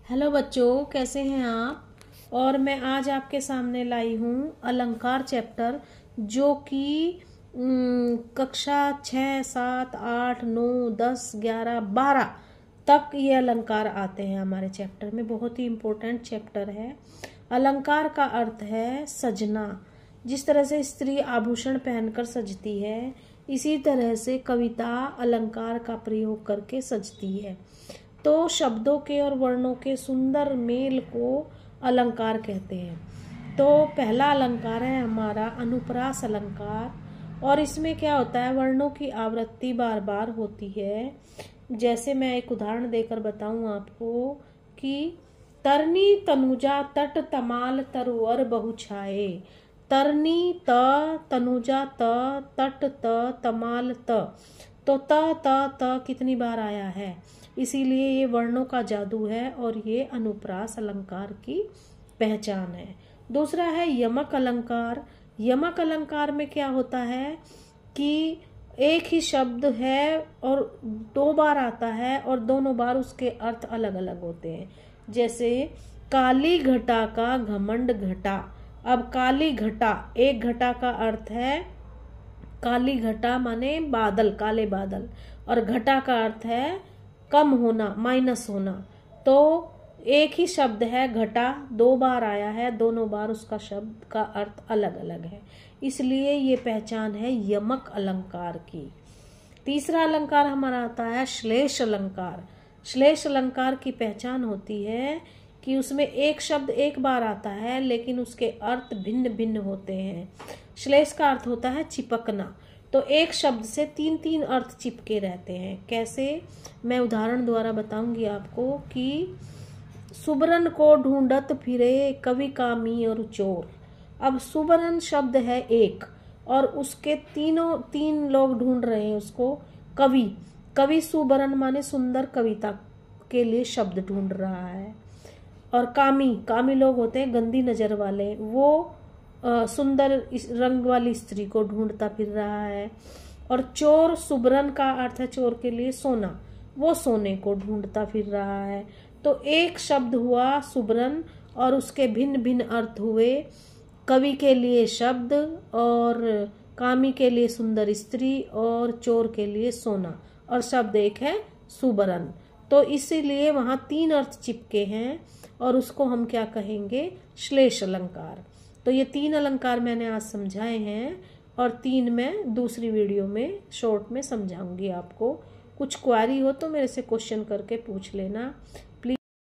Hello बच्चों, कैसे हैं आप। और मैं आज आपके सामने लाई हूँ अलंकार चैप्टर, जो कि कक्षा 6, 7, 8, 9, 10, 11, 12 तक ये अलंकार आते हैं हमारे चैप्टर में। बहुत ही इम्पोर्टेंट चैप्टर है। अलंकार का अर्थ है सजना। जिस तरह से स्त्री आभूषण पहनकर सजती है, इसी तरह से कविता अलंकार का प्रयोग करके सजती है। तो शब्दों के और वर्णों के सुंदर मेल को अलंकार कहते हैं। तो पहला अलंकार है हमारा अनुप्रास अलंकार। और इसमें क्या होता है, वर्णों की आवृत्ति बार बार होती है। जैसे मैं एक उदाहरण देकर बताऊं आपको कि तरनी तनुजा तट तमाल तरुअर बहुछाए। तरनी त, तनुजा त, तट त, तमाल त। तो त कितनी बार आया है, इसीलिए ये वर्णों का जादू है और ये अनुप्रास अलंकार की पहचान है। दूसरा है यमक अलंकार। यमक अलंकार में क्या होता है कि एक ही शब्द है और दो बार आता है और दोनों बार उसके अर्थ अलग अलग होते हैं। जैसे काली घटा का घमंड घटा। अब काली घटा, एक घटा का अर्थ है काली घटा माने बादल, काले बादल, और घटा का अर्थ है कम होना, माइनस होना। तो एक ही शब्द है घटा, दो बार आया है, दोनों बार उसका शब्द का अर्थ अलग अलग है, इसलिए ये पहचान है यमक अलंकार की। तीसरा अलंकार हमारा आता है श्लेष अलंकार। श्लेष अलंकार की पहचान होती है कि उसमें एक शब्द एक बार आता है लेकिन उसके अर्थ भिन्न भिन्न होते हैं। श्लेष का अर्थ होता है चिपकना। तो एक शब्द से तीन तीन अर्थ चिपके रहते हैं। कैसे, मैं उदाहरण द्वारा बताऊंगी आपको कि सुबरन को ढूंढत फिरे कवि कामी और चोर। अब सुबरन शब्द है एक और उसके तीन लोग ढूंढ रहे हैं उसको। कवि सुबरन माने सुंदर कविता के लिए शब्द ढूंढ रहा है। और कामी लोग होते हैं गंदी नजर वाले, वो सुंदर रंग वाली स्त्री को ढूंढता फिर रहा है। और चोर, सुबरन का अर्थ है चोर के लिए सोना, वो सोने को ढूंढता फिर रहा है। तो एक शब्द हुआ सुबरन और उसके भिन्न भिन्न अर्थ हुए। कवि के लिए शब्द और कामी के लिए सुंदर स्त्री और चोर के लिए सोना, और शब्द एक है सुबरन। तो इसीलिए वहां तीन अर्थ चिपके हैं और उसको हम क्या कहेंगे, श्लेष अलंकार। तो ये तीन अलंकार मैंने आज समझाए हैं और तीन मैं दूसरी वीडियो में शॉर्ट में समझाऊंगी आपको। कुछ क्वेरी हो तो मेरे से क्वेश्चन करके पूछ लेना।